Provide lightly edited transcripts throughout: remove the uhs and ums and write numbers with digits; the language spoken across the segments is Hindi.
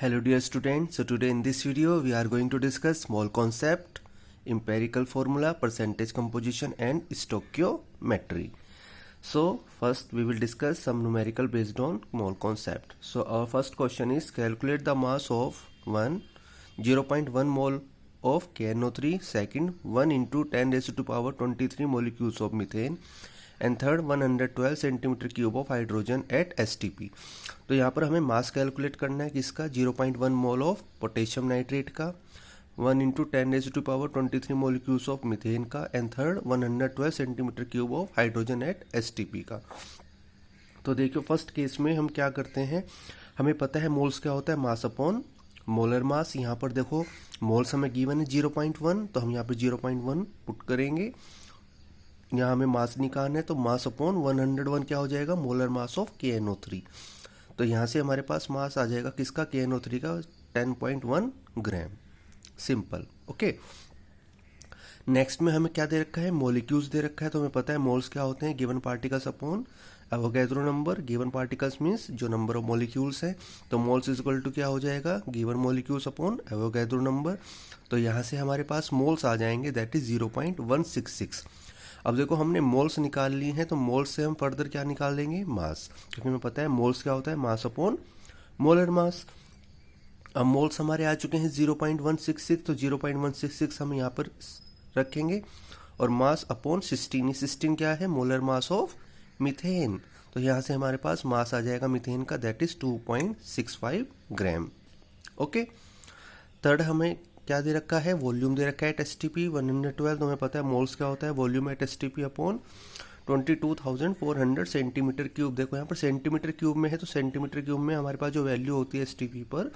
Hello dear students, so today in this video we are going to discuss small concept, empirical formula, percentage composition and stoichiometry. So first we will discuss some numerical based on small concept. So our first question is calculate the mass of 0.1 mole of KNO3, second 1 into 10 raised to power 23 molecules of methane and third 112 centimetre cube of hydrogen at STP. तो यहाँ पर हमें मास कैलकुलेट करना है किसका 0.1 मोल ऑफ पोटेशियम नाइट्रेट का, 1 into 10 raise to power 23 molecules of methane का and third 112 centimetre cube of hydrogen at STP का। तो देखियो फर्स्ट केस में हम क्या करते हैं, हमें पता है मोल्स क्या होता है, मास अपॉन मोलर मास। यहाँ पर देखो मोल्स हमें गिवन है 0.1, तो हम यहाँ पर 0.1 पुट करेंगे। यहाँ हमें मास निकालना है तो मास अपॉन 101 क्या हो जाएगा, मोलर मास ऑफ KNO3। तो यहाँ से हमारे पास मास आ जाएगा किसका, KNO3 का 10.1 ग्राम। Simple, okay. नेक्स्ट में हमें क्या दे रखा है, मोलिक्यूल्स दे रखा है। तो हमें पता है मोल्स क्या होते हैं, given particles upon Avogadro number. Given particles means जो नंबर ऑफ मोलिक्यूल्स हैं, तो मोल्स इज इक्वल टू क्या हो जाएगा, given molecules upon Avogadro number. तो यहाँ से हमारे पास मोल्स आ जाएंगे, दैट इज 0.166। अब देखो हमने मोल्स निकाल ली हैं, तो मोल्स से हम फर्दर क्या निकाल देंगे, मास, क्योंकि हमें पता है मोल्स क्या होता है, मास अपॉन मोलर मास। अब मोल्स हमारे आ चुके हैं 0.166, तो 0.166 हम यहाँ पर रखेंगे और मास अपॉन 16 क्या है, मोलर मास ऑफ मीथेन। तो यहाँ से हमारे पास मास आ जाएगा मीथेन का, that is 2.65 gram. Okay. Third हमें क्या दे रखा है, वॉल्यूम दे रखा है एट एसटीपी 112। तो हमें पता है मोल्स क्या होता है, volume at STP upon 22,400 centimetre cube. देखो यहाँ पर सेंटीमीटर क्यूब में है, तो सेंटीमीटर क्यूब में हमारे पास जो वैल्यू होती है एसटीपी पर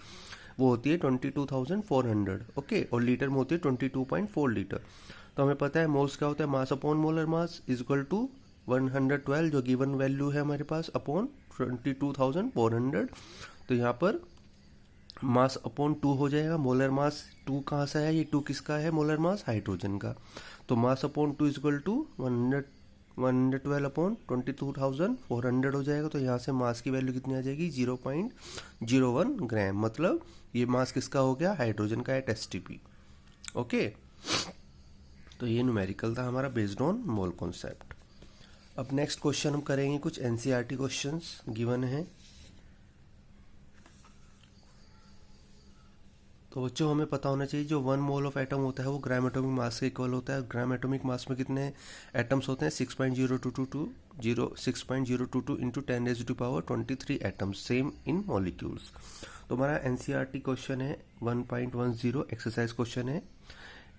वो होती है 22,400, ओके। और लीटर में होती है 22.4 लीटर। तो हमें पता है मोल्स क्या होता है, mass upon molar mass is equal to 112 जो गिवन वैल्यू है हमारे पास अपॉन 22,400। तो यहाँ पर मास अपॉन 2 हो जाएगा, मोलर मास 2 कहाँ से आया, ये 2 किसका है, मोलर मास हाइड्रोजन का। तो mass upon 2 is equal to 112 upon 22,400 हो जाएगा। तो यहाँ से मास की वैल्यू कितनी आ जाएगी, 0.01 ग्राम। मतलब ये मास किसका हो गया, हाइड्रोजन का एट एसटीपी। ओके। तो ये न्यूमेरिकल था हमारा बेस्ड ऑन मोल कॉन्सेप्ट। अब नेक्स्ट क्वेश्चन हम करेंगे कुछ एनसीईआरटी क्वेश्चंस गिवन है। तो बच्चों हमें पता होना चाहिए जो 1 मोल ऑफ एटम होता है वो ग्राम एटॉमिक मास के इक्वल होता है। ग्राम एटॉमिक मास में कितने एटम्स होते हैं, 6.0222 into 10 raise to power 23 atoms, same in molecules. तो हमारा एनसीईआरटी क्वेश्चन है 1.10 एक्सरसाइज क्वेश्चन है।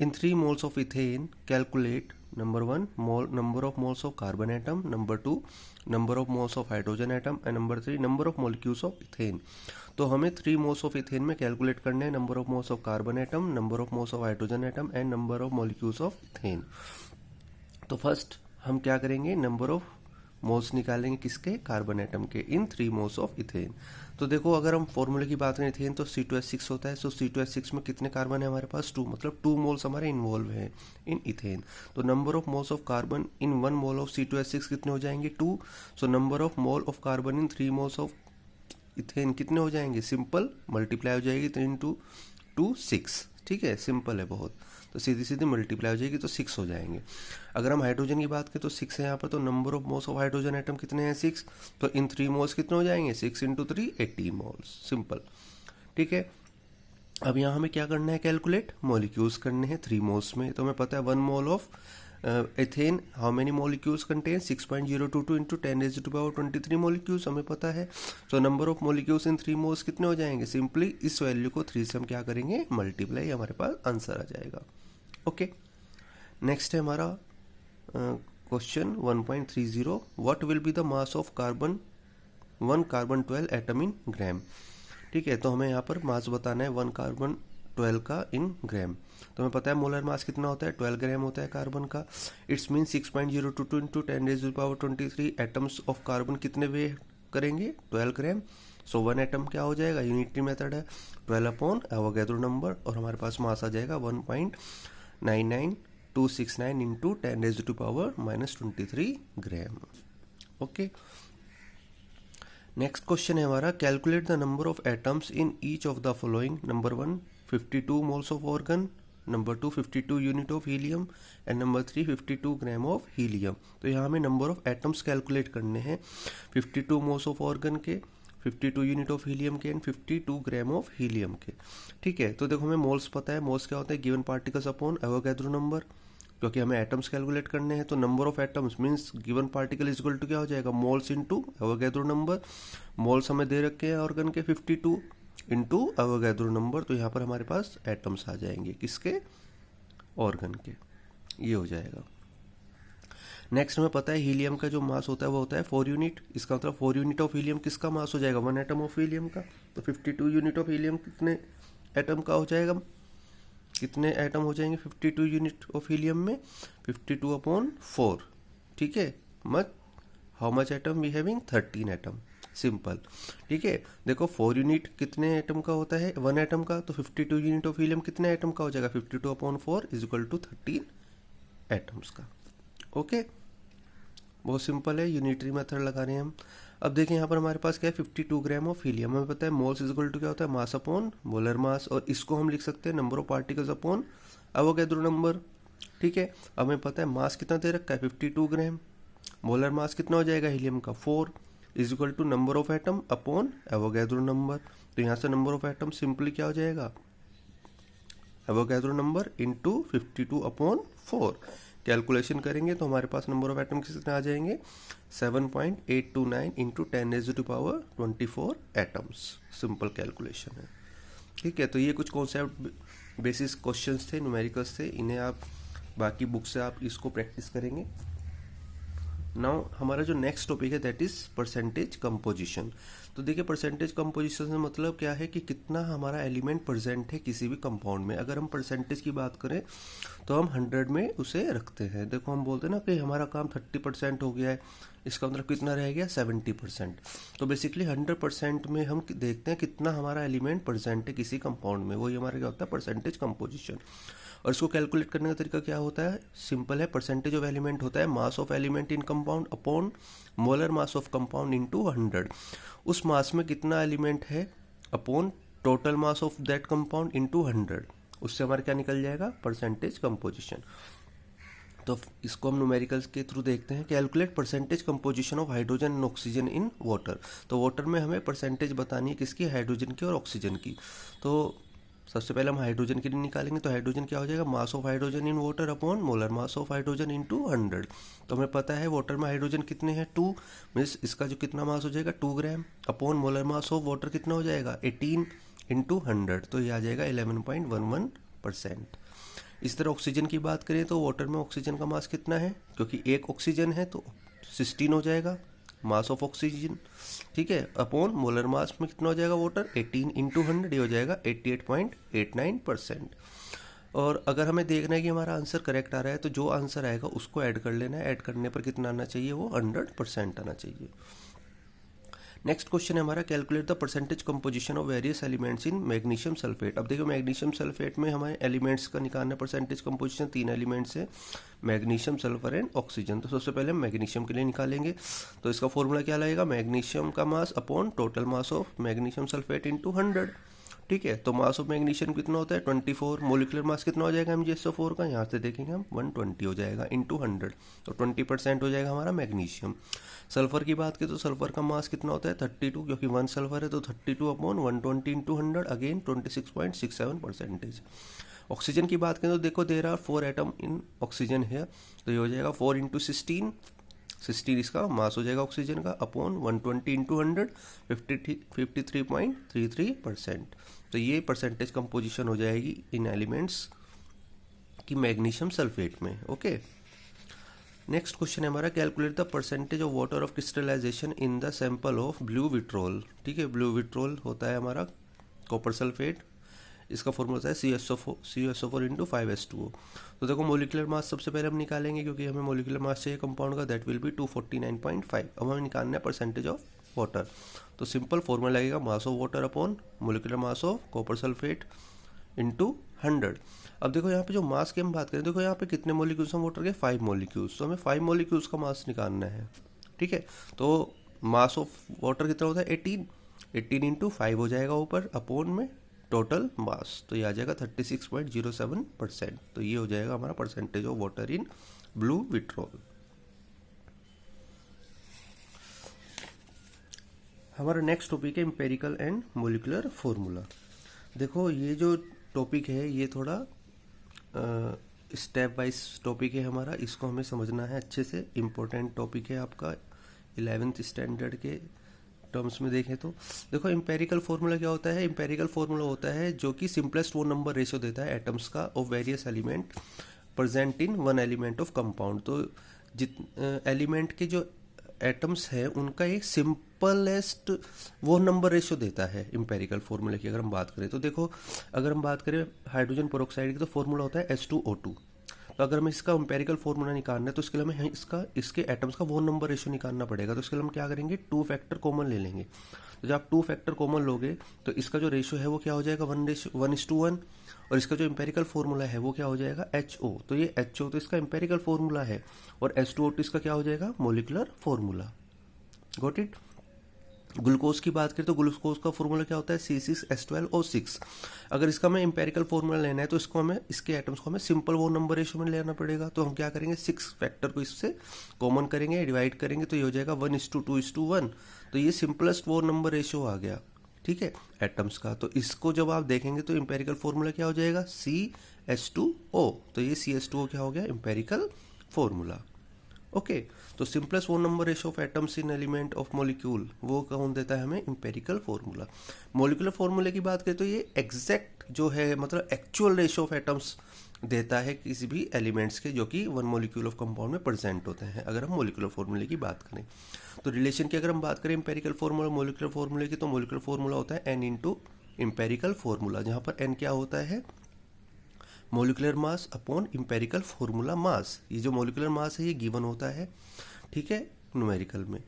In 3 moles of ethane calculate number 1 number of moles of carbon atom, number 2 number of moles of hydrogen atom and number 3 number of molecules of ethane. तो हमें 3 मोल्स ऑफ इथेन में कैलकुलेट करना है number of moles of carbon atom, number of moles of hydrogen atom and number of molecules of ethane. तो फर्स्ट हम क्या करेंगे, नंबर ऑफ मोल्स निकालेंगे किसके, कार्बन एटम के, इन 3 मोल्स ऑफ इथेन। तो देखो अगर हम फॉर्मूले की बात करें इथेन तो C2H6 होता है। सो C2H6 में कितने कार्बन है हमारे पास, 2, मतलब 2 मोल्स हमारे इन्वॉल्व हैं इन इथेन। तो number of moles of carbon in 1 mole of C2H6 कितने हो जाएंगे, 2। So number of mole of carbon in 3 moles of ethane कितने हो जाएंगे, सिंपल मल्टीप्लाई हो जाएगी 3 इंटू 2 6, ठीक है, सिंपल है बहुत। तो सीधी सीधी मल्टीप्लाई हो जाएगी तो 6 हो जाएंगे। अगर हम हाइड्रोजन की बात करें तो 6 है यहाँ पर, तो number of moles of hydrogen atom कितने हैं, 6। तो इन 3 मोल्स कितने हो जाएंगे, 6 इंटू 3 18 मोल्स, सिंपल, ठीक है। अब यहाँ हमें क्या करना है, कैलकुलेट मॉलिक्यूल्स करने हैं 3 मोल्स में। तो हमें पता है 1 mole of ethane how many molecules contain 6.022 into 10 raise to power 23 molecules हमें पता है। तो number of molecules in 3 moles कितने हो जाएंगे, सिंपली इस वैल्यू को 3 से हम क्या करेंगे, मल्टीप्लाई, हमारे पास आंसर आ जाएगा। ओके। नेक्स्ट है हमारा question 1.30 what will be the mass of carbon 1 carbon 12 atom in gram. ठीक है, तो हमें यहाँ पर मास बताना है 1 कार्बन 12 का इन ग्राम। तो हमें पता है मोलर मास कितना होता है, 12 ग्राम होता है कार्बन का। It's mean 6.022 into 10 raise to power 23 atoms of carbon कितने वे करेंगे, 12 ग्राम। सो 1 एटम क्या हो जाएगा, यूनिटरी मेथड है, 12 अपॉन एवोगैड्रो नंबर, और हमारे पास मास आ जाएगा 1.99269 into 10 raise to power -23 gram. Okay. Next question है हमारा, calculate the number of atoms in each of the following. Number 1 52 moles of argon, number 2 52 unit of helium and number 3 52 gram of helium. तो यहाँ हमें नंबर ऑफ एटम्स कैलकुलेट करने हैं 52 मोल्स ऑफ ऑर्गन के, 52 यूनिट ऑफ हीलियम के एंड 52 ग्राम ऑफ हीलियम के। ठीक है, तो देखो हमें मोल्स पता है, मोल्स क्या होता है, given particles upon Avogadro number. क्योंकि हमें एटम्स कैलकुलेट करने हैं तो number of atoms means given particle is equal to क्या हो जाएगा, moles into Avogadro number. Moles हमें दे रखे हैं ऑर्गन के 52 इनटू एवोगैड्रो नंबर, तो यहाँ पर हमारे पास एटम्स आ जाएंगे किसके, ऑर्गन के। ये हो जाएगा। नेक्स्ट हमें पता है हीलियम का जो मास होता है वो होता है 4 यूनिट। इसका मतलब 4 यूनिट ऑफ हीलियम किसका मास हो जाएगा, 1 एटम ऑफ हीलियम का। तो 52 यूनिट ऑफ हीलियम कितने एटम का हो जाएगा, कितने एटम हो जाएंगे 52 यूनिट ऑफ हीलियम में, 52 अपॉन 4। ठीक है, मत how much atom we having, 13 atom, simple. ठीक है, देखो 4 यूनिट कितने एटम का होता है, 1 एटम का, तो 52 यूनिट ऑफ हीलियम कितने एटम का हो जाएगा, 52 upon 4 is equal to 13 atoms का। ओके, बहुत सिंपल है, यूनिटरी मेथड लगा रहे हैं हम। अब देखिए यहाँ पर हमारे पास क्या है, 52 ग्राम ऑफ हीलियम। हमें पता है मोल्स इज इक्वल टू क्या होता है, मास अपॉन मोलर मास, और इसको हम लिख सकते हैं number of particles upon Avogadro number. ठीक है, अब हमें पता है मास कितना दे रखा है 52 ग्राम, मोलर मास कितना हो जाएगा हीलियम का 4 is equal to number of atom upon Avogadro number. तो यहाँ से नंबर ऑफ एटम सिंपली क्या हो जाएगा, Avogadro number into 52 upon 4। Calculation करेंगे तो हमारे पास नंबर ऑफ एटम कितने आ जाएंगे, 7.829 इंटू 10⁻24 एटम्स। सिंपल कैलकुलेशन है। ठीक है, तो ये कुछ कॉन्सेप्ट बेसिस क्वेश्चंस थे, न्यूमेरिकल्स थे, इन्हें आप बाकी बुक से आप इसको प्रैक्टिस करेंगे। नाउ हमारा जो नेक्स्ट टॉपिक है दैट इज परसेंटेज कंपोजिशन। तो देखिए परसेंटेज कंपोजिशन से मतलब क्या है कि कितना हमारा एलिमेंट प्रेजेंट है किसी भी कंपाउंड में। अगर हम परसेंटेज की बात करें तो हम 100 में उसे रखते हैं। देखो हम बोलते हैं ना कि हमारा काम 30% हो गया है, इसका मतलब कितना रह गया 70%। तो बेसिकली 100% में हम देखते हैं कितना हमारा एलिमेंट प्रेजेंट है किसी कंपाउंड में, वही हमारा क्या होता है परसेंटेज कंपोजिशन। और इसको कैलकुलेट करने का तरीका क्या होता है, सिंपल है, परसेंटेज ऑफ एलिमेंट होता है mass of element in compound upon molar mass of compound into 100। उस मास में कितना एलिमेंट है upon total mass of that compound into 100, उससे हमारा क्या निकल जाएगा परसेंटेज कंपोजिशन। तो इसको हम न्यूमेरिकल्स के थ्रू देखते हैं। Calculate percentage composition of hydrogen and oxygen in water. तो वाटर में हमें परसेंटेज बतानी है किसकी, हाइड्रोजन की और ऑक्सीजन की। तो सबसे पहले हम हाइड्रोजन के लिए निकालेंगे, तो हाइड्रोजन क्या हो जाएगा, mass of hydrogen in water upon molar mass of hydrogen into 100। तो हमें पता है वाटर में हाइड्रोजन कितने हैं 2, मीन्स इसका जो कितना मास हो जाएगा 2 ग्राम upon molar mass of water कितना हो जाएगा 18 इंटू 100, तो ये आ जाएगा 11.11%। इस तरह ऑक्सीजन की बात करें तो वाटर में ऑक्सीजन का मास कितना है, क्योंकि एक ऑक्सीजन है तो 16 हो जाएगा मास ऑफ ऑक्सीजन। ठीक है, अपॉन मोलर मास में कितना हो जाएगा वाटर 18 इंटू 100, ये हो जाएगा 88.89%। और अगर हमें देखना है कि हमारा आंसर करेक्ट आ रहा है तो जो आंसर आएगा उसको ऐड कर लेना है। ऐड करने पर कितना आना चाहिए, वो 100% आना चाहिए। नेक्स्ट क्वेश्चन है हमारा, calculate the percentage composition of various elements in magnesium sulphate. अब देखो मैग्नीशियम सल्फेट में हमारे एलिमेंट्स का निकालना परसेंटेज कंपोजिशन, 3 एलिमेंट्स है मैग्नीशियम, सल्फर एंड ऑक्सीजन। तो सबसे पहले हम मैग्नीशियम के लिए निकालेंगे, तो इसका फॉर्मूला क्या लगेगा, मैग्नीशियम का mass upon total mass of magnesium sulphate into 100। ठीक है, तो मास ऑफ मैग्नीशियम कितना होता है 24, मोलिकुलर मास कितना हो जाएगा MgSO4 का, यहाँ से देखेंगे हम 120 हो जाएगा इंटू 100, तो 20% हो जाएगा हमारा मैग्नीशियम। सल्फर की बात करें तो सल्फर का मास कितना होता है 32, क्योंकि 1 सल्फर है तो 32 अपॉन 120 इंटू 100, अगेन 26.67%। ऑक्सीजन की बात करें तो देखो दे रहा 4 एटम इन ऑक्सीजन है, तो ये हो जाएगा 4 इंटू 16 इसका मास हो जाएगा ऑक्सीजन का अपॉन 120 इंटू 100, 53.33%। तो ये परसेंटेज कंपोजिशन हो जाएगी इन एलिमेंट्स की मैग्नीशियम सल्फेट में। ओके, नेक्स्ट क्वेश्चन है हमारा, calculate the percentage of water of crystallisation in the sample of blue vitriol. ठीक है, ब्लू विट्रोल होता है हमारा कॉपर सल्फेट, इसका फॉर्मूला होता है CuSO4 इंटू 5H2O। तो देखो मोलिकुलर मास सबसे पहले हम निकालेंगे, क्योंकि हमें मोलिकुलर मास चाहिए कंपाउंड का, दैट विल बी 249.5। अब हमें निकालना है परसेंटेज ऑफ वाटर, तो सिंपल फॉर्मूला लगेगा mass of water upon molecular mass of copper sulphate into 100। अब देखो यहाँ पे जो मास की हम बात करें, देखो यहाँ पे कितने मॉलिक्यूल्स हैं वाटर के, 5 मॉलिक्यूल्स, तो हमें 5 मॉलिक्यूल्स का मास निकालना है। ठीक है, तो मास ऑफ वाटर कितना होता है 18, 18 इंटू 5 हो जाएगा ऊपर अपॉन में टोटल मास, तो ये आ जाएगा 36.07%। तो ये हो जाएगा हमारा percentage of water in blue vitriol. हमारा नेक्स्ट टॉपिक है एम्पेरिकल एंड मोलिकुलर फॉर्मूला। देखो ये जो टॉपिक है ये थोड़ा स्टेप वाइज टॉपिक है हमारा, इसको हमें समझना है अच्छे से। इम्पोर्टेंट टॉपिक है आपका 11th स्टैंडर्ड के टर्म्स में देखें तो। देखो एम्पेरिकल फॉर्मूला क्या होता है? एम्पेरिकल फॉर्मूला होता है जो कि सिंपलेस्ट 4 नंबर रेशियो देता है एटम्स का of various element present in one element of compound. तो जित एलिमेंट के जो एटम्स है उनका एक सिंपलेस्ट वो नंबर रेशियो देता है एम्पेरिकल फॉर्मूला की। अगर हम बात करें तो देखो, अगर हम बात करें हाइड्रोजन पेरोक्साइड की तो फॉर्मूला होता है H2O2। तो अगर हमें इसका एम्पेरिकल फॉर्मूला निकालना है तो इसके लिए हमें इसके एटम्स का वो नंबर रेशियो निकालना पड़ेगा। तो इसके लिए हम क्या करेंगे, 2 फैक्टर कॉमन ले लेंगे। तो जब आप 2 फैक्टर कॉमन लोगे तो इसका जो रेशियो है वो क्या हो जाएगा 1:1, और इसका जो एम्पेरिकल फॉर्मूला है वो क्या हो जाएगा HO। तो ये HO तो इसका एम्पेरिकल फॉर्मूला है, और H2O2 इसका क्या हो जाएगा molecular formula. Got it. Glucose की बात करें तो ग्लूकोज का फॉर्मूला क्या होता है C6H12O6। अगर इसका हमें एम्पेरिकल फॉर्मूला लेना है तो इसको हमें इसके एटम्स को हमें सिंपल वो नंबर रेशियो में लेना पड़ेगा। तो हम क्या करेंगे, 6 फैक्टर को इससे कॉमन करेंगे, डिवाइड करेंगे, तो ये हो जाएगा 1:2:1। तो ये सिंपलेस्ट वो नंबर रेशियो आ गया, ठीक है, एटम्स का। तो इसको जब आप देखेंगे तो एम्पेरिकल फॉर्मूला क्या हो जाएगा CH2O। तो ये CH2O क्या हो गया एम्पेरिकल फॉर्मूला। ओके, तो सिंपलेस्ट वो number ratio of atoms in element of molecule वो कौन देता है हमें एम्पेरिकल फॉर्मूला। मॉलिकुलर फॉर्मूले की बात करें तो ये एग्जैक्ट जो है मतलब एक्चुअल रेशियो ऑफ एटम्स देता है किसी भी एलिमेंट्स के जो कि वन मॉलिक्यूल ऑफ कंपाउंड में प्रेजेंट होते हैं। अगर हम मॉलिकुलर फॉर्मूले की बात करें तो रिलेशन की अगर हम बात करें एम्पेरिकल फॉर्मूला मॉलिकुलर फॉर्मूले की, तो मॉलिकुलर फॉर्मूला होता है N इंटू एम्पेरिकल फॉर्मूला, जहाँ पर N क्या होता है molecular mass upon empirical formula mass. ये जो मोलिकुलर मास है ये गिवन होता है, ठीक है, न्यूमेरिकल में।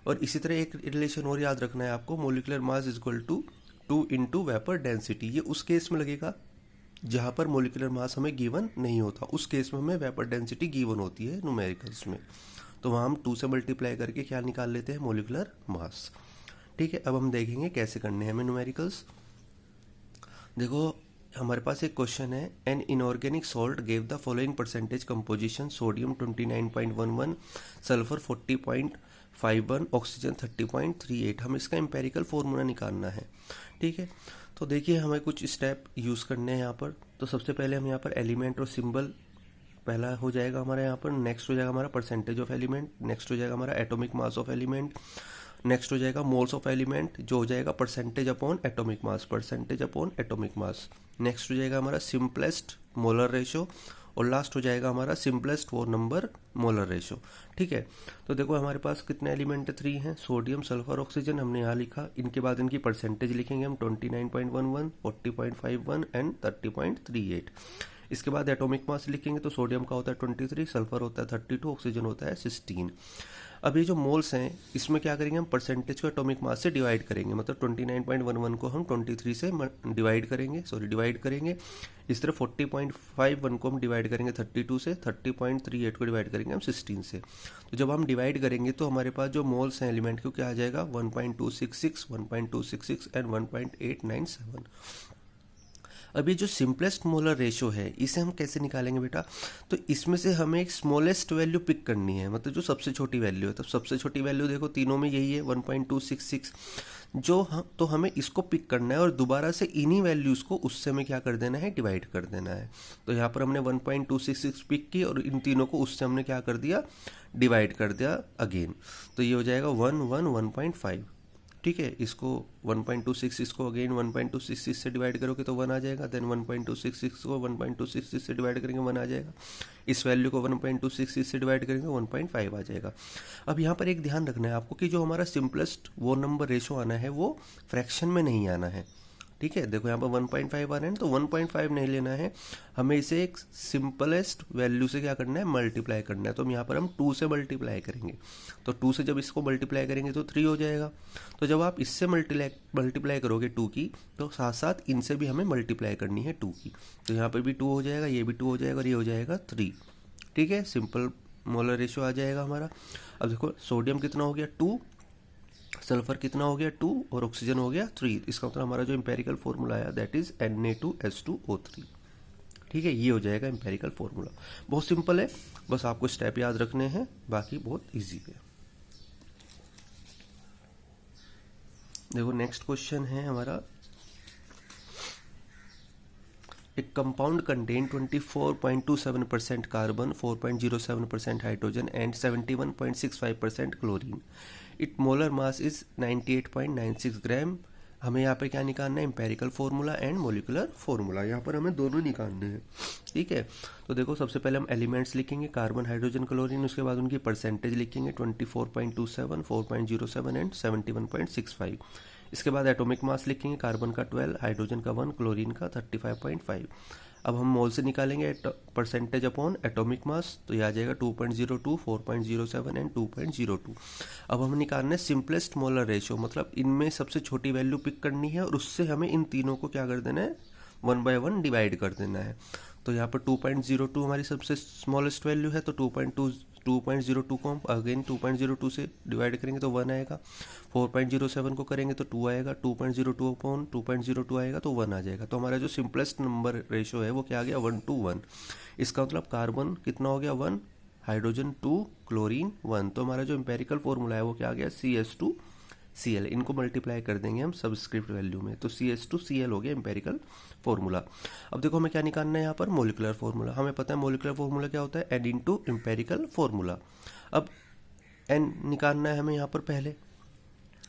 और इसी तरह एक रिलेशन और याद रखना है आपको, molecular mass is equal to 2 into vapour density. ये उस केस में लगेगा जहाँ पर मोलिकुलर मास हमें गिवन नहीं होता, उस केस में हमें वेपर डेंसिटी गिवन होती है न्यूमेरिकल्स में। तो वहाँ हम 2 से मल्टीप्लाई करके क्या निकाल लेते हैं मोलिकुलर मास, ठीक है। अब हम देखेंगे कैसे करने हैं हमें न्यूमेरिकल्स। देखो हमारे पास एक क्वेश्चन है, an inorganic salt gave the following percentage composition, sodium 29.11, sulphur 40.51, oxygen 30.38। हम इसका एम्पेरिकल फॉर्मूला निकालना है, ठीक है। तो देखिए हमें कुछ स्टेप यूज़ करने हैं यहाँ पर। तो सबसे पहले हम यहाँ पर एलिमेंट और सिंबल पहला हो जाएगा हमारा यहाँ पर, नेक्स्ट हो जाएगा हमारा परसेंटेज ऑफ एलिमेंट, नेक्स्ट हो जाएगा हमारा atomic mass of element, next हो जाएगा मोल्स ऑफ एलिमेंट जो हो जाएगा परसेंटेज अपॉन एटॉमिक मास, परसेंटेज अपॉन एटॉमिक मास, नेक्स्ट हो जाएगा हमारा सिंपलेस्ट मोलर रेशो, और लास्ट हो जाएगा हमारा सिंपलेस्ट 4 नंबर मोलर रेशो, ठीक है। तो देखो हमारे पास कितने एलिमेंट 3 हैं, सोडियम सल्फर ऑक्सीजन हमने यहाँ लिखा। इनके बाद इनकी परसेंटेज लिखेंगे हम 29.11, 40.51 एंड 30.38। इसके बाद एटॉमिक मास लिखेंगे तो सोडियम का होता है 23, सल्फर होता है 32, ऑक्सीजन होता है 16। अब ये जो मोल्स हैं इसमें क्या करेंगे हम परसेंटेज को एटॉमिक मास से डिवाइड करेंगे, मतलब 29.11 को हम 23 से डिवाइड करेंगे। इस तरह 40.51 को हम डिवाइड करेंगे 32 से, 30.38 को डिवाइड करेंगे हम 16 से। तो जब हम डिवाइड करेंगे तो हमारे पास जो मोल्स हैं एलिमेंट को क्या आ जाएगा 1.266, 1.266 एंड 1.897। अब ये जो सिंपलेस्ट मोलर रेशो है इसे हम कैसे निकालेंगे बेटा, तो इसमें से हमें एक स्मॉलेस्ट वैल्यू पिक करनी है, मतलब जो सबसे छोटी वैल्यू है। तो सबसे छोटी वैल्यू देखो तीनों में यही है 1.266, जो हम तो हमें इसको पिक करना है और दोबारा से इन्हीं वैल्यूज़ को उससे हमें क्या कर देना है डिवाइड कर देना है। तो यहाँ पर हमने 1.266 पिक की और इन तीनों को उससे हमने क्या कर दिया डिवाइड कर दिया अगेन। तो ये हो जाएगा 1.5, ठीक है। इसको 1.26 इसको अगेन 1.266 से डिवाइड करोगे तो 1 आ जाएगा, देन 1.266 को 1.266 से डिवाइड करेंगे 1 आ जाएगा, इस वैल्यू को 1.266 से डिवाइड करेंगे 1.5 आ जाएगा। अब यहाँ पर एक ध्यान रखना है आपको कि जो हमारा सिंपलेस्ट वो नंबर रेशो आना है वो फ्रैक्शन में नहीं आना है, ठीक है। देखो यहाँ पर 1.5 आ रहे हैं तो 1.5 नहीं लेना है, हमें इसे एक सिंपलेस्ट वैल्यू से क्या करना है मल्टीप्लाई करना है। तो हम यहाँ पर हम 2 से मल्टीप्लाई करेंगे, तो 2 से जब इसको मल्टीप्लाई करेंगे तो 3 हो जाएगा। तो जब आप इससे मल्टीप्लाई करोगे 2 की तो साथ साथ इनसे भी हमें मल्टीप्लाई करनी है 2 की। तो यहाँ पर भी 2 हो जाएगा, ये भी 2 हो जाएगा और ये हो जाएगा 3, ठीक है। सिंपल मोलर रेशो आ जाएगा हमारा। अब देखो सोडियम कितना हो गया 2, सल्फर कितना हो गया 2 और ऑक्सीजन हो गया 3। इसका मतलब हमारा जो एम्पेरिकल फार्मूला आया दैट इज Na2H2O3। ठीक है, ये हो जाएगा एम्पेरिकल फार्मूला। बहुत सिंपल है, बस आपको स्टेप याद रखने हैं, बाकी बहुत इजी है। देखो नेक्स्ट क्वेश्चन है हमारा, एक compound contain 24.27% carbon, 4.07% hydrogen and 71.65% chlorine. It molar mass is 98.96 ग्राम। हमें यहाँ पे क्या निकालना है, empirical formula and molecular formula. यहाँ पर हमें दोनों निकालने हैं। ठीक है, तो देखो सबसे पहले हम एलिमेंट्स लिखेंगे, कार्बन, हाइड्रोजन, क्लोरीन। उसके बाद उनकी परसेंटेज लिखेंगे, 24.27, 4.07 एंड 71.65। इसके बाद एटॉमिक मास लिखेंगे, कार्बन का 12, हाइड्रोजन का 1, क्लोरीन का 35.5। अब हम मोल से निकालेंगे परसेंटेज अपॉन एटॉमिक मास, तो ये आ जाएगा 2.02, 4.07 एंड 2.02। अब हम निकालना है सिंपलेस्ट मोलर रेशियो, मतलब इनमें सबसे छोटी वैल्यू पिक करनी है और उससे हमें इन तीनों को क्या कर देना है, 1 by 1 डिवाइड कर देना है। तो यहाँ पर 2.02 हमारी सबसे स्मॉलेस्ट वैल्यू है, तो 2.02 को हम अगेन 2.02 से डिवाइड करेंगे तो 1 आएगा। 4.07 को करेंगे तो 2 आएगा। 2.02 अपॉन 2.02 आएगा तो 1 आ जाएगा। तो हमारा जो सिंपलेस्ट नंबर रेशियो है वो क्या आ गया, 1:1। इसका मतलब कार्बन कितना हो गया 1, हाइड्रोजन 2, क्लोरीन 1। तो हमारा जो एम्पेरिकल फॉर्मूला है वो क्या आ गया, CH2Cl। इनको मल्टीप्लाई कर देंगे हम सबस्क्रिप्ट वैल्यू में, तो CH2Cl हो गया एम्पेरिकल फॉर्मूला। अब देखो हमें क्या निकालना है यहाँ पर, मोलिकुलर फॉर्मूला। हमें पता है मोलिकुलर फॉर्मूला क्या होता है, N इंटू एम्पेरिकल फॉर्मूला। अब N निकालना है हमें यहाँ पर पहले,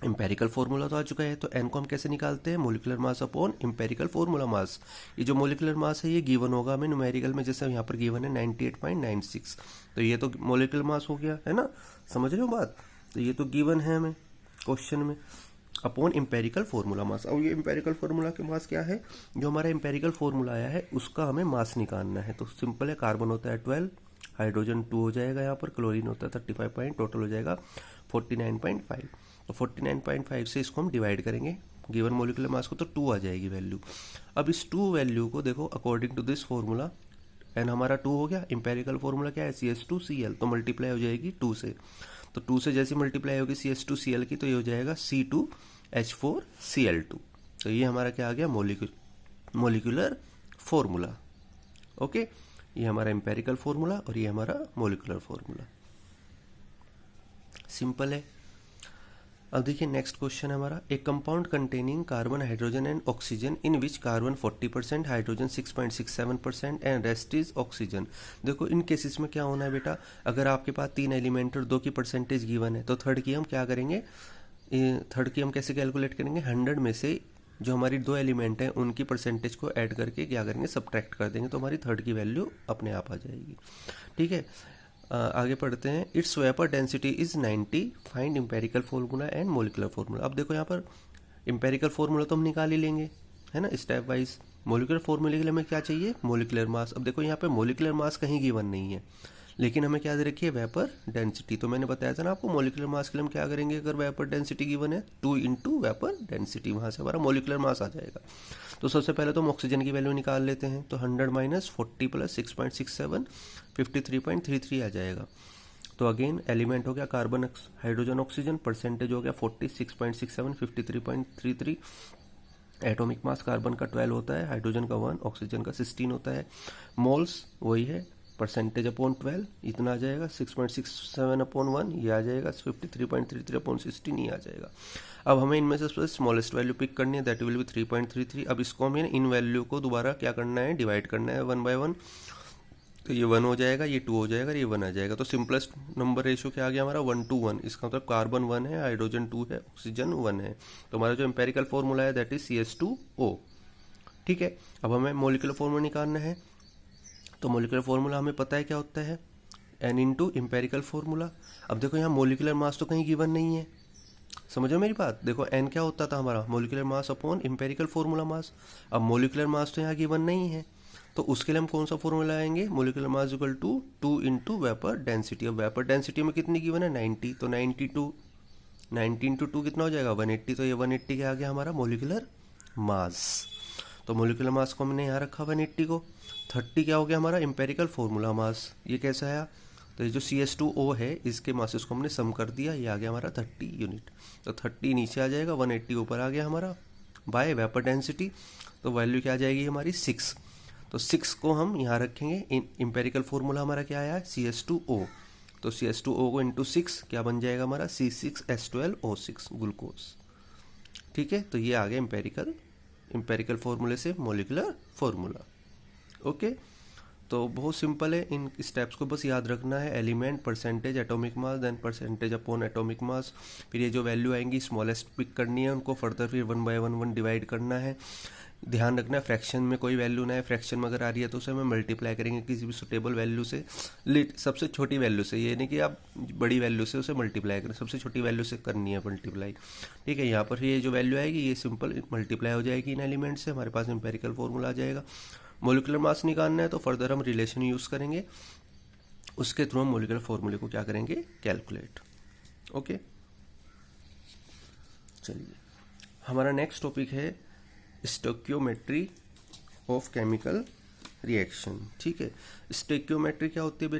एम्पेरिकल फॉर्मूला तो आ चुका है, तो N को हम कैसे निकालते हैं, molecular mass upon empirical formula mass. ये जो मोलिकुलर मास है ये गिवन होगा हमें न्यूमेरिकल में, जैसे यहाँ पर गिवन है 98.96, तो ये तो मोलिकुलर मास हो गया है ना, समझ रहे हो बात। तो ये तो गिवन है हमें क्वेश्चन में, अपॉन एम्पेरिकल फॉर्मूला मास। और ये एम्पेरिकल फॉर्मूला के मास क्या है, जो हमारा एम्पेरिकल फॉर्मूला आया है उसका हमें मास निकालना है। तो सिंपल है, कार्बन होता है 12, हाइड्रोजन 2 हो जाएगा, यहाँ पर क्लोरीन होता है 35, टोटल हो जाएगा 49.5। तो 49.5 से इसको हम डिवाइड करेंगे, गिवन मोलिकुलर मास को, तो 2 आ जाएगी वैल्यू। अब इस 2 वैल्यू को देखो according to this formula, n हमारा 2 हो गया, एम्पेरिकल फॉर्मूला क्या है CH2Cl, तो मल्टीप्लाई हो जाएगी 2 से। तो 2 से जैसे मल्टीप्लाई होगी CH2Cl की, तो ये हो जाएगा C2H4Cl2। तो ये हमारा क्या आ गया, मोलिकुलर फॉर्मूला। ओके, ये हमारा एम्पेरिकल फॉर्मूला और ये हमारा मोलिकुलर फॉर्मूला। सिंपल है। अब देखिए नेक्स्ट क्वेश्चन है हमारा, एक compound containing carbon, hydrogen and oxygen in which carbon 40%, hydrogen 6.67% and rest is oxygen. देखो इन केसेस में क्या होना है बेटा, अगर आपके पास 3 एलिमेंट और 2 की परसेंटेज गिवन है, तो थर्ड की हम क्या करेंगे, थर्ड की हम कैसे कैलकुलेट करेंगे, 100 में से जो हमारी 2 एलिमेंट हैं उनकी परसेंटेज को ऐड करके क्या करेंगे, सब्ट्रैक्ट कर देंगे, तो हमारी थर्ड की वैल्यू अपने आप आ जाएगी। ठीक है, आगे पढ़ते हैं। It's vapour density is 90, find empirical formula and molecular formula. अब देखो यहाँ पर एम्पेरिकल फार्मूला तो हम निकाल ही लेंगे, है ना, स्टेप वाइज। मोलिकुलर फार्मूले के लिए हमें क्या चाहिए, मोलिकुलर मास। अब देखो यहाँ पे मोलिकुलर मास कहीं गिवन नहीं है, लेकिन हमें क्या दे रखी है, वेपर डेंसिटी। तो मैंने बताया था ना आपको, मोलिकुलर मास के लिए हम क्या करेंगे, अगर वेपर डेंसिटी गिवन है 2 इंटू वेपर डेंसिटी, वहाँ से हमारा मोलिकुलर मास आ जाएगा। तो सबसे पहले तो हम ऑक्सीजन की वैल्यू निकाल लेते हैं, तो 100 माइनस 40 प्लस 6.67, 53.33 आ जाएगा। तो अगेन एलिमेंट हो गया कार्बन, हाइड्रोजन, ऑक्सीजन, परसेंटेज हो गया 40, 6.67, 53.33। एटॉमिक मास कार्बन का 12 होता है, हाइड्रोजन का 1, ऑक्सीजन का 16 होता है। मोल्स वही है, परसेंटेज अपॉन 12 इतना आ जाएगा, 6.67 अपॉन 1 ये आ जाएगा, 53.33 अपॉन 16 ये आ जाएगा। अब हमें इनमें से स्मॉलेस्ट वैल्यू पिक करनी है, दैट विल बी 3.33। अब इसको हमें इन वैल्यू को दोबारा क्या करना है, डिवाइड करना है 1 by 1। तो ये 1 हो जाएगा, ये 2 हो जाएगा, ये 1 आ जाएगा। तो सिंपलेस्ट नंबर रेशियो क्या आ गया हमारा, 1:1। इसका मतलब कार्बन 1 है, हाइड्रोजन 2 है, ऑक्सीजन 1 है। तो हमारा जो एम्पेरिकल फॉर्मूला है दैट इज CH2O। ठीक है, अब हमें मोलिकुलर फॉर्मूला निकालना है। तो मोलिकुलर फॉर्मूला हमें पता है क्या होता है, N इंटू एम्पेरिकल फॉर्मूला। अब देखो यहाँ मोलिकुलर मास तो कहीं गिवन नहीं है, समझो मेरी बात। देखो N क्या होता था हमारा, molecular mass upon empirical formula mass. अब मोलिकुलर मास तो यहाँ गिवन नहीं है, तो उसके लिए हम कौन सा फॉर्मूला आएंगे, molecular mass equal to 2 into vapour density. अब वेपर डेंसिटी में कितनी गिवन है, 90, तो 90 इंटू 2 कितना हो जाएगा, 180। तो ये 180 क्या आ गया हमारा मोलिकुलर मास। तो मोलिकुलर मास को हमने यहाँ रखा 180 को। 30 क्या हो गया हमारा एम्पेरिकल फॉर्मूला मास, ये कैसा आया, तो ये जो CH2O है इसके मासेस को हमने सम कर दिया, ये आ गया हमारा 30 यूनिट। तो 30 नीचे आ जाएगा, 180 ऊपर आ गया हमारा, बाय वेपर डेंसिटी। तो वैल्यू क्या आ जाएगी हमारी 6। तो 6 को हम यहाँ रखेंगे। इंपेरिकल फॉर्मूला हमारा क्या आया है, CH2O। तो CH2O को इंटू 6 क्या बन जाएगा हमारा, C6H12O6 ग्लूकोज। ठीक है, तो ये आ गया इंपेरिकल फॉर्मूले से मॉलिक्यूलर फॉर्मूला। ओके, तो बहुत सिंपल है, इन स्टेप्स को बस याद रखना है। Element, percentage, atomic mass, then percentage upon atomic mass, फिर ये जो वैल्यू आएंगी स्मॉलेस्ट पिक करनी है, उनको फर्दर फिर 1 बाय 1 डिवाइड करना है। ध्यान रखना है फ्रैक्शन में कोई वैल्यू ना है, फ्रैक्शन में अगर आ रही है तो उसे हमें मल्टीप्लाई करेंगे किसी भी सुटेबल वैल्यू से, सबसे छोटी वैल्यू से। ये नहीं कि आप बड़ी वैल्यू से उसे मल्टीप्लाई करें, सबसे छोटी वैल्यू से करनी है मल्टीप्लाई। ठीक है, यहाँ पर ये जो वैल्यू आएगी ये सिंपल मल्टीप्लाई हो जाएगी इन एलिमेंट से, हमारे पास इंपेरिकल फॉर्मूला आ जाएगा। मॉलिक्यूलर मास निकालना है तो फर्दर हम रिलेशन यूज़ करेंगे, उसके थ्रू हम मॉलिक्यूलर फॉर्मूले को क्या करेंगे, कैलकुलेट। ओके, चलिए हमारा नेक्स्ट टॉपिक है स्टोइकियोमेट्री ऑफ केमिकल रिएक्शन। ठीक है, स्टोइकियोमेट्री क्या होती है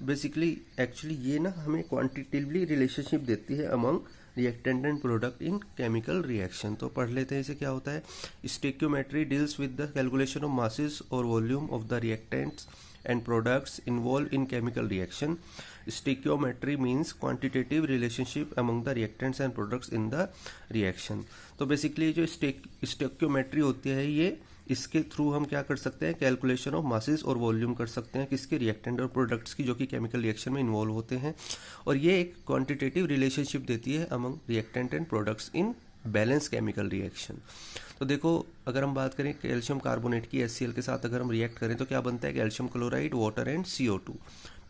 बेसिकली एक्चुअली ये ना हमें क्वांटिटेटिवली रिलेशनशिप देती है among reactant and product in chemical reaction. तो पढ़ लेते हैं इसे क्या होता है। Stoichiometry deals with the calculation of masses और volume of the reactants and products involved in chemical reaction. Stoichiometry means quantitative relationship among the reactants and products in the reaction. तो बेसिकली जो स्टोइकियोमेट्री होती है ये इसके थ्रू हम क्या कर सकते हैं, कैलकुलेशन ऑफ मासेस और वॉल्यूम कर सकते हैं किसके, रिएक्टेंट और प्रोडक्ट्स की, जो कि केमिकल रिएक्शन में इन्वॉल्व होते हैं। और ये एक क्वांटिटेटिव रिलेशनशिप देती है among reactant and products in balance chemical reaction. तो देखो अगर हम बात करें कैल्शियम कार्बोनेट की HCl के साथ अगर हम रिएक्ट करें तो क्या बनता है, calcium chloride, water and CO2।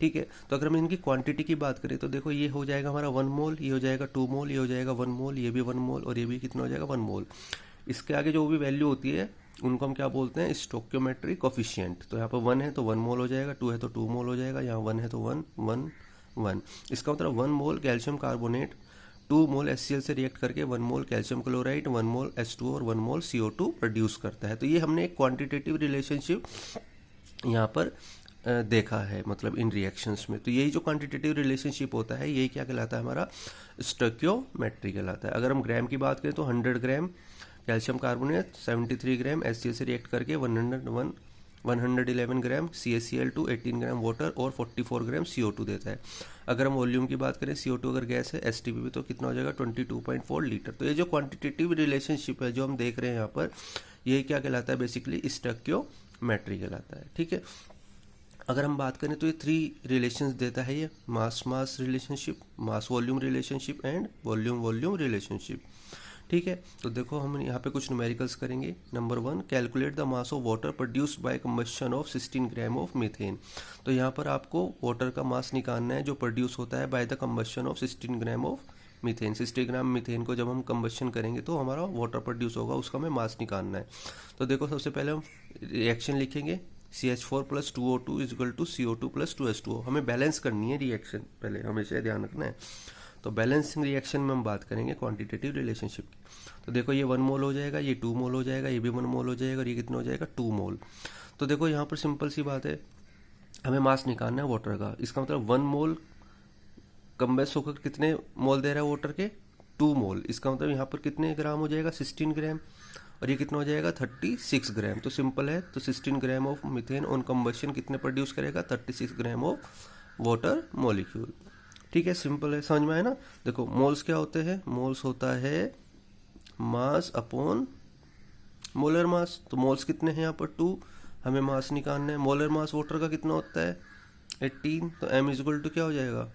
ठीक है, तो अगर हम इनकी क्वांटिटी की बात करें तो देखो ये हो जाएगा हमारा 1 मोल, ये हो जाएगा 2 मोल, ये हो जाएगा 1 मोल, ये भी 1 मोल और ये भी कितना हो जाएगा 1 मोल। इसके आगे जो भी वैल्यू होती है उनको हम क्या बोलते हैं, स्टोइकियोमेट्रिक कोफिशिएंट। तो यहाँ पर 1 है तो 1 मोल हो जाएगा, 2 है तो 2 मोल हो जाएगा, यहाँ 1 है तो 1 1 1। इसका मतलब 1 मोल कैल्शियम कार्बोनेट 2 मोल HCl से रिएक्ट करके 1 मोल कैल्शियम क्लोराइड, 1 मोल H2 और 1 मोल CO2 प्रोड्यूस करता है। तो ये हमने एक क्वांटिटेटिव रिलेशनशिप यहाँ पर देखा है, मतलब इन रिएक्शंस में। तो यही जो क्वांटिटेटिव रिलेशनशिप होता है यही क्या कहलाता है, हमारा स्टोइकियोमेट्री कहलाता है। अगर हम ग्राम की बात करें तो 100 ग्राम कैल्शियम कार्बोनेट 73 ग्राम HCl से रिएक्ट करके 111 ग्राम CaCl2, 18 ग्राम वाटर और 44 ग्राम CO2 देता है। अगर हम वॉल्यूम की बात करें, CO2 अगर गैस है STP तो कितना हो जाएगा 22.4 लीटर। तो ये जो क्वांटिटेटिव रिलेशनशिप है जो हम देख रहे हैं यहाँ पर, ये क्या कहलाता है, बेसिकली स्टोइकियोमेट्री कहलाता है। ठीक है, अगर हम बात करें तो ये 3 रिलेशंस देता है, ये mass relationship, mass volume relationship and volume relationship. ठीक है, तो देखो हम यहाँ पे कुछ न्यूमेरिकल्स करेंगे। Number 1, calculate the mass of water produced by combustion of 16 gram of methane. तो यहाँ पर आपको वाटर का मास निकालना है जो प्रोड्यूस होता है by the combustion of 16 gram of methane. 60 gram methane को जब हम कंबशन करेंगे तो हमारा वाटर प्रोड्यूस होगा, उसका हमें मास निकालना है। तो देखो सबसे पहले हम रिएक्शन लिखेंगे, CH4 + 2O2 = CO2 + 2H2O। हमें बैलेंस करनी है रिएक्शन, पहले हमेशा ध्यान रखना है। तो बैलेंसिंग रिएक्शन में हम बात करेंगे क्वांटिटेटिव रिलेशनशिप की। तो देखो ये 1 मोल हो जाएगा, ये 2 मोल हो जाएगा, ये भी 1 मोल हो जाएगा और ये कितना हो जाएगा 2 मोल। तो देखो यहाँ पर सिंपल सी बात है, हमें मास निकालना है वाटर का। इसका मतलब 1 मोल कंबेस होकर कितने मोल दे रहा है वाटर के, 2 मोल। इसका मतलब यहाँ पर कितने ग्राम हो जाएगा 16 ग्राम और ये कितना हो जाएगा 36 ग्राम। तो सिंपल है, तो 16 gram of methane on combustion कितने प्रोड्यूस करेगा, 36 ग्राम ऑफ वाटर मॉलिक्यूल। ठीक है, सिंपल है, समझ में आया ना। देखो मोल्स क्या होते हैं, मोल्स होता है मास अपॉन मोलर मास। तो मोल्स कितने हैं यहाँ पर 2, हमें मास निकालना है। मोलर मास वाटर का कितना होता है 18, तो M = क्या हो जाएगा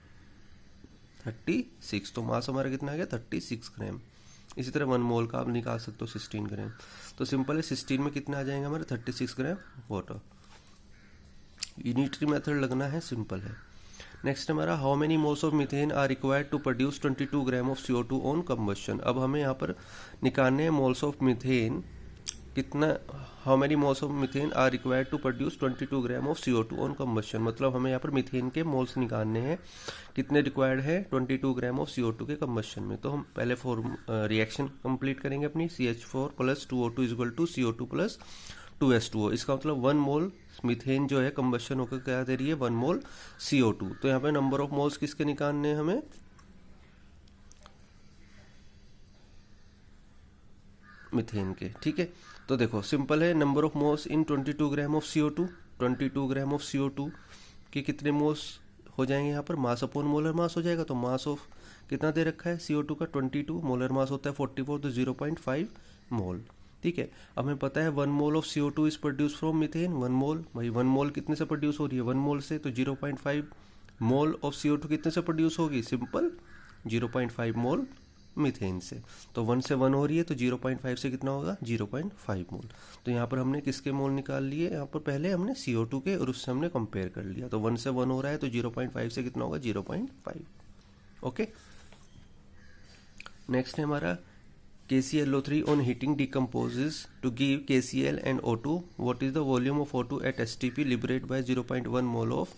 36। तो मास हमारा कितना आ गया 36 ग्राम। इसी तरह 1 मोल का आप निकाल सकते हो 16 ग्राम। तो सिंपल है, 16 में कितना आ जाएंगे हमारे 36 ग्राम वाटर। यूनिटरी मेथड लगना है, सिंपल है। नेक्स्ट हमारा, how many moles of methane are required to produce 22 gram of CO2 on combustion. अब हमें यहाँ पर निकालने हैं मोल्स ऑफ मीथेन, कितना, how many moles of methane are required to produce 22 gram of CO2 on combustion. मतलब हमें यहाँ पर मीथेन के मोल्स निकालने हैं, कितने रिक्वायर्ड है 22 ग्राम ऑफ CO2 के कंबशन में। तो हम पहले रिएक्शन कंप्लीट करेंगे अपनी, CH4 + 2O2 = CO2 + 2H2O। इसका मतलब 1 मोल मीथेन जो है कंबशन होकर क्या दे रही है, 1 मोल CO2। तो यहाँ पे नंबर ऑफ मोल्स किसके निकालने हैं हमें, मीथेन के। ठीक है, तो देखो सिंपल है, number of moles in 22 gram of CO2, 22 gram of CO2 के कितने मोल्स हो जाएंगे यहाँ पर, मास अपॉन मोलर मास हो जाएगा। तो मास ऑफ कितना दे रखा है CO2 का 22, मोलर मास होता है 44, तो 0.5 मोल। ठीक है, अब हमें पता है 1 mole of CO2 is produce from methane, 1 मोल, भाई 1 मोल कितने से प्रोड्यूस हो रही है, 1 मोल से, तो 0.5 मोल ऑफ CO2 कितने से प्रोड्यूस होगी, सिंपल 0.5 मोल मीथेन से। तो 1 से 1 हो रही है, तो 0.5 से कितना होगा, 0.5 मोल। तो यहाँ पर हमने किसके मोल निकाल लिए, यहाँ पर पहले हमने CO2 के, और उससे हमने कंपेयर कर लिया। तो 1 से 1 हो रहा है, तो 0.5 से कितना होगा, 0.5। ओके, नेक्स्ट है हमारा KClO3 on heating decomposes to give KCl and O2. What is the volume of O2 at STP liberated by 0.1 mole of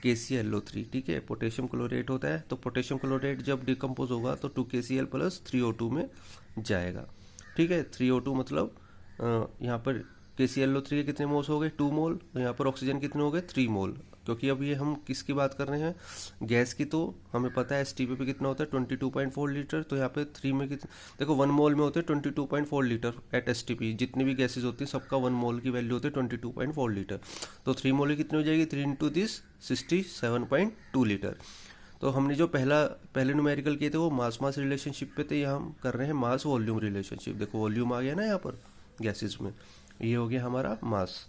KClO3? ठीक है, पोटेशियम क्लोरेट होता है, तो पोटेशियम क्लोरेट जब डिकम्पोज होगा तो 2KCl प्लस 3O2 में जाएगा। ठीक है, 3O2 मतलब यहाँ पर KClO3 के कितने मोल्स हो गए, 2 मोल, तो यहाँ पर ऑक्सीजन कितने हो गए, 3 मोल। क्योंकि अब ये हम किसकी बात कर रहे हैं, गैस की, तो हमें पता है STP पे कितना होता है 22.4 लीटर। तो यहाँ पे 3 में कितने, देखो 1 मोल में होते हैं 22.4 लीटर एट STP। जितनी भी गैसेज होती हैं सबका 1 मोल की वैल्यू होती है 22.4 लीटर। तो 3 मोल कितनी हो जाएगी, 3 इंटू दिस 67.2 लीटर। तो हमने जो पहले न्यूमेरिकल किए थे वो मास रिलेशनशिप पे थे, यहाँ हम कर रहे हैं मास वॉल्यूम रिलेशनशिप। देखो वॉल्यूम आ गया ना यहाँ पर गैसेज में, ये हो गया हमारा मास।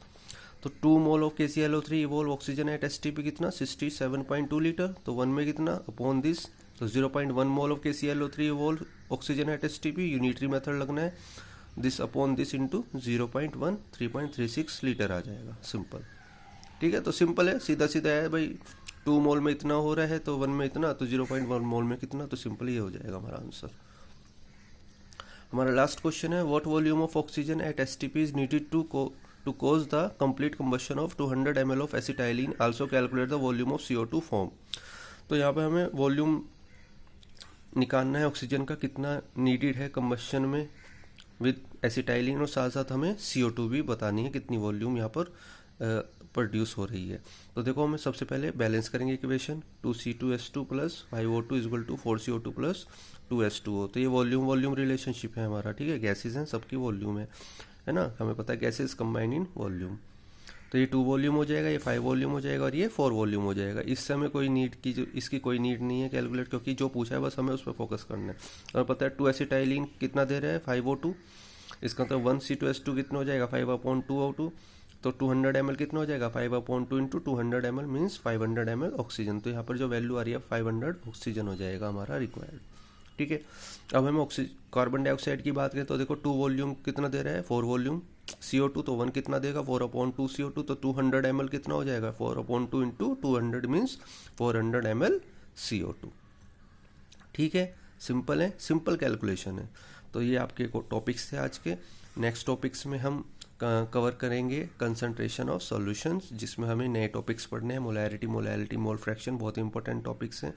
तो 2 mole of KClO3 evolve oxygen at STP कितना, 67.2 लीटर। तो 1 में कितना अपॉन दिस, तो 0.1 mole of KClO3 evolve oxygen at STP, unitary method लगना है, this upon this into 0.1, 3.36 litre आ जाएगा, सिंपल। ठीक है, तो सिंपल है, सीधा सीधा है भाई, 2 मोल में इतना हो रहा है तो 1 में इतना, तो 0.1 मोल में कितना, तो सिंपल ये हो जाएगा हमारा आंसर। हमारा लास्ट क्वेश्चन है, what volume of oxygen at STP is needed to cause the complete combustion of 200 ml of acetylene, also calculate the volume of CO2 form। तो यहाँ पे हमें वॉल्यूम निकालना है ऑक्सीजन का, कितना नीडेड है कंबशन में विद एसिटाइलिन, और साथ साथ हमें CO2 भी बतानी है कितनी वॉल्यूम यहाँ पर प्रोड्यूस हो रही है। तो देखो हमें सबसे पहले बैलेंस करेंगे equation, 2C2H2 plus 5O2 equal to 4CO2 plus 2H2O। तो ये वॉल्यूम रिलेशनशिप है हमारा। ठीक है, गैसेज हैं, सबकी वॉल्यूम है ना, हमें पता है गैसेज कंबाइन इन वॉल्यूम। तो ये 2 वॉल्यूम हो जाएगा, ये 5 वॉल्यूम हो जाएगा, और ये 4 वॉल्यूम हो जाएगा। इससे हमें कोई नीड की इसकी कोई नीड नहीं है कैलकुलेट, क्योंकि जो पूछा है बस हमें उस पर फोकस करना है। और पता है 2 एसिटाइलिन कितना दे रहा है, 5O2। इसका मतलब 1C2H2 कितना हो जाएगा, 5/2O2। तो 200 ml कितना हो जाएगा, 5/2 into 200 ml means 500 ml oxygen. तो यहाँ पर जो वैल्यू आ रही है 500 ऑक्सीजन हो जाएगा हमारा रिक्वायर्ड। ठीक है, अब हमें कार्बन डाइऑक्साइड की बात करें तो देखो 2 वॉल्यूम कितना दे रहा है, 4 वॉल्यूम CO2। तो 1 कितना देगा, 4/2 CO2। तो 200 ml कितना हो जाएगा, 4/2 इंटू 200 मीन्स 400 ml CO2। ठीक है, सिंपल है, सिंपल कैलकुलेशन है। तो ये आपके टॉपिक्स थे आज के। नेक्स्ट टॉपिक्स में हम कवर करेंगे कंसंट्रेशन ऑफ सॉल्यूशंस, जिसमें हमें नए टॉपिक्स पढ़ने हैं, मोलैरिटी, मोल फ्रैक्शन, बहुत इंपॉर्टेंट टॉपिक्स हैं।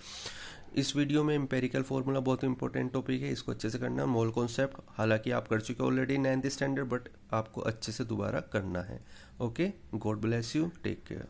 इस वीडियो में एम्पेरिकल फार्मूला बहुत इंपॉर्टेंट टॉपिक है, इसको अच्छे से करना। मोल कॉन्सेप्ट हालांकि आप कर चुके ऑलरेडी 9th स्टैंडर्ड, बट आपको अच्छे से दोबारा करना है। Okay, God bless you, take care.